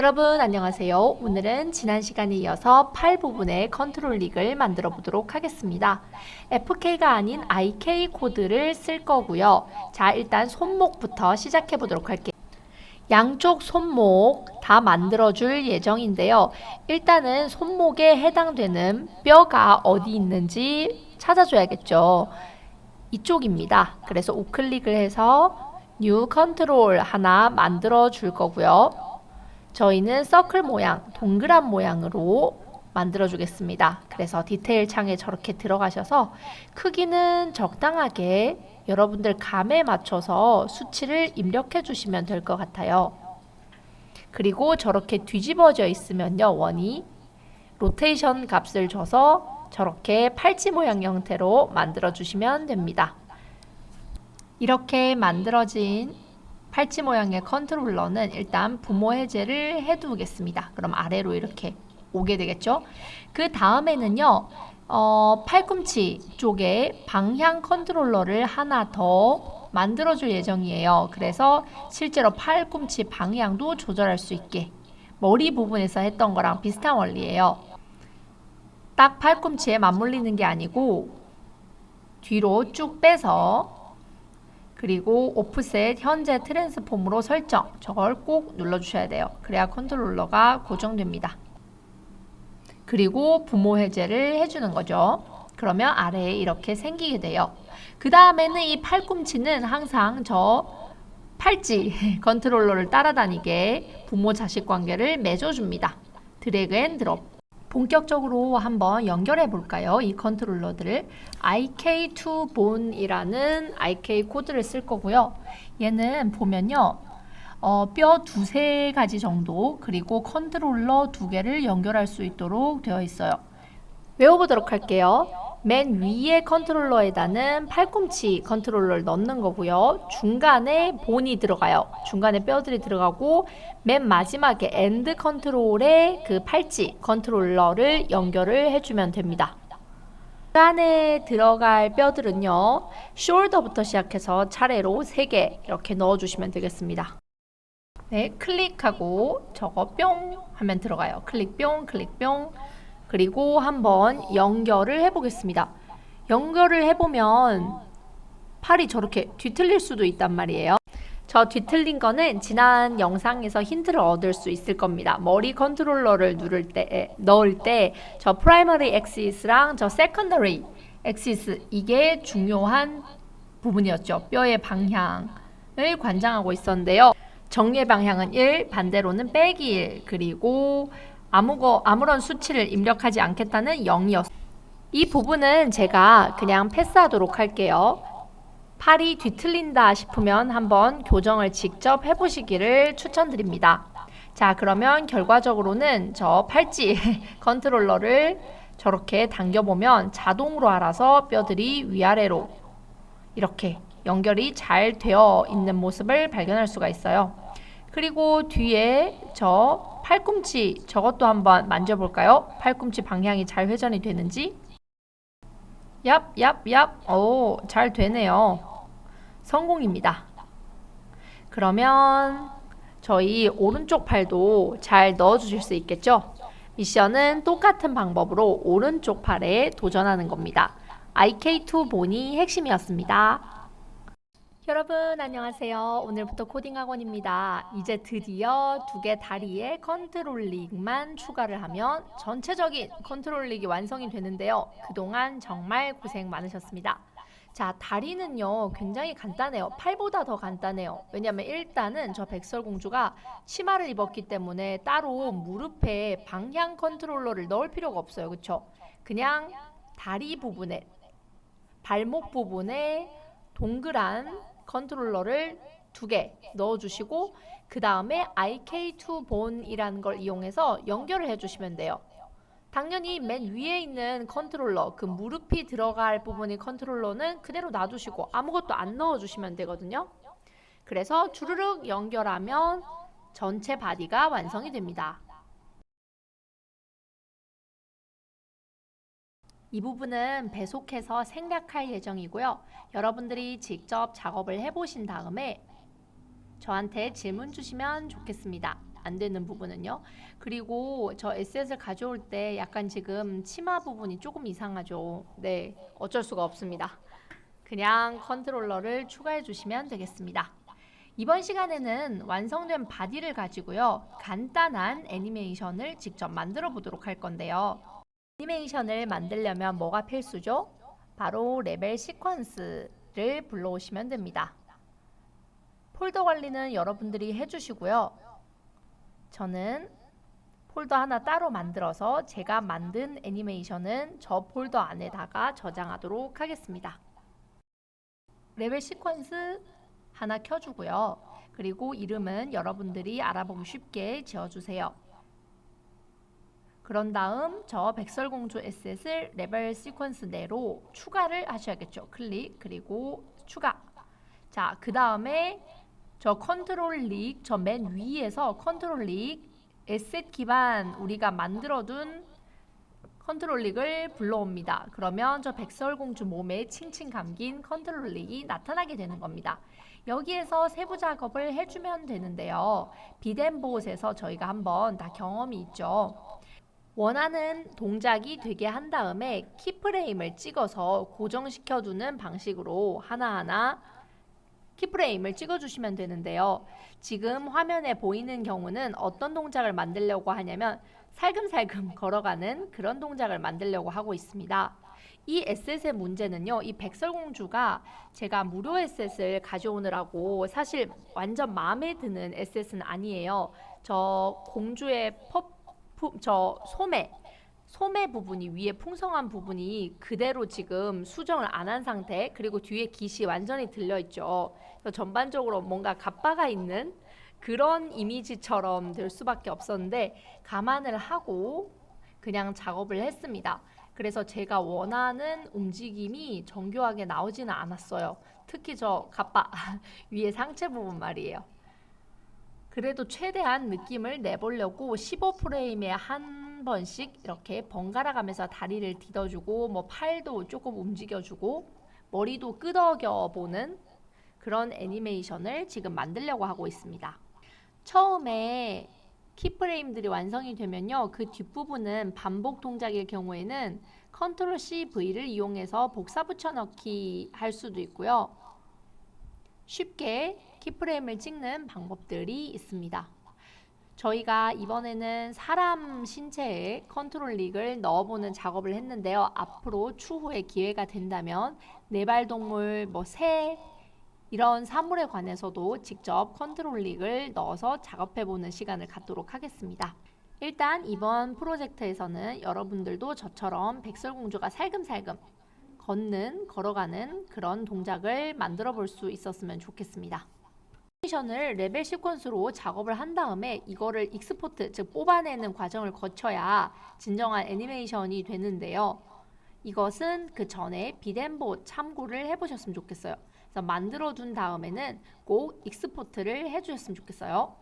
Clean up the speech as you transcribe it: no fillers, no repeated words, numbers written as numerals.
여러분 안녕하세요. 오늘은 지난 시간에 이어서 팔 부분의 컨트롤 릭을 만들어 보도록 하겠습니다. FK가 아닌 IK 코드를 쓸 거고요. 자, 일단 손목부터 시작해 보도록 할게요. 양쪽 손목 다 만들어 줄 예정인데요. 일단은 손목에 해당되는 뼈가 어디 있는지 찾아줘야겠죠. 이쪽입니다. 그래서 우클릭을 해서 뉴 컨트롤 하나 만들어 줄 거고요. 저희는 서클 모양, 동그란 모양으로 만들어 주겠습니다. 그래서 디테일 창에 저렇게 들어가셔서 크기는 적당하게 여러분들 감에 맞춰서 수치를 입력해 주시면 될 것 같아요. 그리고 저렇게 뒤집어져 있으면요, 원이 로테이션 값을 줘서 저렇게 팔찌 모양 형태로 만들어 주시면 됩니다. 이렇게 만들어진 팔찌 모양의 컨트롤러는 일단 부모 해제를 해두겠습니다. 그럼 아래로 이렇게 오게 되겠죠. 그 다음에는요, 팔꿈치 쪽에 방향 컨트롤러를 하나 더 만들어줄 예정이에요. 그래서 실제로 팔꿈치 방향도 조절할 수 있게 머리 부분에서 했던 거랑 비슷한 원리예요. 딱 팔꿈치에 맞물리는 게 아니고 뒤로 쭉 빼서 그리고 오프셋 현재 트랜스폼으로 설정, 저걸 꼭 눌러주셔야 돼요. 그래야 컨트롤러가 고정됩니다. 그리고 부모 해제를 해주는 거죠. 그러면 아래에 이렇게 생기게 돼요. 그 다음에는 이 팔꿈치는 항상 저 팔찌 컨트롤러를 따라다니게 부모 자식 관계를 맺어줍니다. 드래그 앤 드롭. 본격적으로 한번 연결해 볼까요? 이 컨트롤러들을 IK2Bone이라는 IK 코드를 쓸 거고요. 얘는 보면요, 뼈 두세 가지 정도 그리고 컨트롤러 두 개를 연결할 수 있도록 되어 있어요. 외워보도록 할게요. 맨 위에 컨트롤러에다는 팔꿈치 컨트롤러를 넣는 거고요. 중간에 본이 들어가요. 중간에 뼈들이 들어가고 맨 마지막에 엔드 컨트롤에 그 팔찌 컨트롤러를 연결을 해주면 됩니다. 중간에 들어갈 뼈들은요, 숄더부터 시작해서 차례로 3개 이렇게 넣어주시면 되겠습니다. 네, 클릭하고 저거 뿅 하면 들어가요. 클릭 뿅, 클릭 뿅. 그리고 한번 연결을 해보겠습니다. 연결을 해보면 팔이 저렇게 뒤틀릴 수도 있단 말이에요. 저 뒤틀린 거는 지난 영상에서 힌트를 얻을 수 있을 겁니다. 머리 컨트롤러를 넣을 때 저 프라이머리 엑시스랑 저 세컨더리 엑시스 이게 중요한 부분이었죠. 뼈의 방향을 관장하고 있었는데요. 정리의 방향은 1, 반대로는 빼기 1, 그리고 아무런 수치를 입력하지 않겠다는 0이었어요. 이 부분은 제가 그냥 패스하도록 할게요. 팔이 뒤틀린다 싶으면 한번 교정을 직접 해보시기를 추천드립니다. 자, 그러면 결과적으로는 저 팔찌 컨트롤러를 저렇게 당겨보면 자동으로 알아서 뼈들이 위아래로 이렇게 연결이 잘 되어 있는 모습을 발견할 수가 있어요. 그리고 뒤에 저 팔꿈치 저것도 한번 만져볼까요? 팔꿈치 방향이 잘 회전이 되는지. 얍. 오, 잘 되네요. 성공입니다. 그러면 저희 오른쪽 팔도 잘 넣어주실 수 있겠죠? 미션은 똑같은 방법으로 오른쪽 팔에 도전하는 겁니다. IK2Bone이 핵심이었습니다. 여러분 안녕하세요. 오늘부터 코딩 학원입니다. 이제 드디어 2개 다리에 컨트롤 릭만 추가를 하면 전체적인 컨트롤 릭이 완성이 되는데요. 그동안 정말 고생 많으셨습니다. 자, 다리는요 굉장히 간단해요. 팔보다 더 간단해요. 왜냐면 일단은 저 백설공주가 치마를 입었기 때문에 따로 무릎에 방향 컨트롤러를 넣을 필요가 없어요. 그쵸? 그냥 다리 부분에 발목 부분에 동그란 컨트롤러를 2개 넣어주시고 그 다음에 IK2Bone이라는 걸 이용해서 연결을 해주시면 돼요. 당연히 맨 위에 있는 컨트롤러, 그 무릎이 들어갈 부분의 컨트롤러는 그대로 놔두시고 아무것도 안 넣어주시면 되거든요. 그래서 주르륵 연결하면 전체 바디가 완성이 됩니다. 이 부분은 배속해서 생략할 예정이고요. 여러분들이 직접 작업을 해보신 다음에 저한테 질문 주시면 좋겠습니다. 안 되는 부분은요. 그리고 저 에셋을 가져올 때 약간 지금 치마 부분이 조금 이상하죠. 네, 어쩔 수가 없습니다. 그냥 컨트롤러를 추가해 주시면 되겠습니다. 이번 시간에는 완성된 바디를 가지고요. 간단한 애니메이션을 직접 만들어 보도록 할 건데요. 애니메이션을 만들려면 뭐가 필수죠? 바로 레벨 시퀀스를 불러오시면 됩니다. 폴더 관리는 여러분들이 해주시고요. 저는 폴더 하나 따로 만들어서 제가 만든 애니메이션은 저 폴더 안에다가 저장하도록 하겠습니다. 레벨 시퀀스 하나 켜주고요. 그리고 이름은 여러분들이 알아보기 쉽게 지어주세요. 그런 다음 저 백설공주 에셋을 레벨 시퀀스 내로 추가를 하셔야겠죠. 클릭 그리고 추가. 자, 그 다음에 저 컨트롤 릭 저 맨 위에서 컨트롤 릭 에셋 기반 우리가 만들어둔 컨트롤 릭을 불러옵니다. 그러면 저 백설공주 몸에 칭칭 감긴 컨트롤 릭이 나타나게 되는 겁니다. 여기에서 세부 작업을 해주면 되는데요. 비덴봇에서 저희가 한번 다 경험이 있죠. 원하는 동작이 되게 한 다음에 키프레임을 찍어서 고정시켜두는 방식으로 하나하나 키프레임을 찍어주시면 되는데요. 지금 화면에 보이는 경우는 어떤 동작을 만들려고 하냐면 살금살금 걸어가는 그런 동작을 만들려고 하고 있습니다. 이 에셋의 문제는요. 이 백설공주가 제가 무료 에셋을 가져오느라고 사실 완전 마음에 드는 에셋은 아니에요. 저 공주의 저 소매 부분이 위에 풍성한 부분이 그대로 지금 수정을 안 한 상태 그리고 뒤에 깃이 완전히 들려있죠. 그래서 전반적으로 뭔가 갑바가 있는 그런 이미지처럼 될 수밖에 없었는데 감안을 하고 그냥 작업을 했습니다. 그래서 제가 원하는 움직임이 정교하게 나오지는 않았어요. 특히 저 갑바 위에 상체 부분 말이에요. 그래도 최대한 느낌을 내보려고 15프레임에 한 번씩 이렇게 번갈아 가면서 다리를 디뎌주고 뭐 팔도 조금 움직여주고 머리도 끄덕여 보는 그런 애니메이션을 지금 만들려고 하고 있습니다. 처음에 키프레임들이 완성이 되면요. 그 뒷부분은 반복 동작일 경우에는 컨트롤 C, V를 이용해서 복사 붙여넣기 할 수도 있고요. 쉽게 키프레임을 찍는 방법들이 있습니다. 저희가 이번에는 사람 신체에 컨트롤 릭을 넣어보는 작업을 했는데요. 앞으로 추후에 기회가 된다면 네발동물, 뭐 새, 이런 사물에 관해서도 직접 컨트롤 릭을 넣어서 작업해보는 시간을 갖도록 하겠습니다. 일단 이번 프로젝트에서는 여러분들도 저처럼 백설공주가 살금살금 걸어가는 그런 동작을 만들어 볼 수 있었으면 좋겠습니다. 애니메이션을 레벨 시퀀스로 작업을 한 다음에 이거를 익스포트, 즉 뽑아내는 과정을 거쳐야 진정한 애니메이션이 되는데요. 이것은 그 전에 비덴봇 참고를 해보셨으면 좋겠어요. 그래서 만들어 둔 다음에는 꼭 익스포트를 해주셨으면 좋겠어요.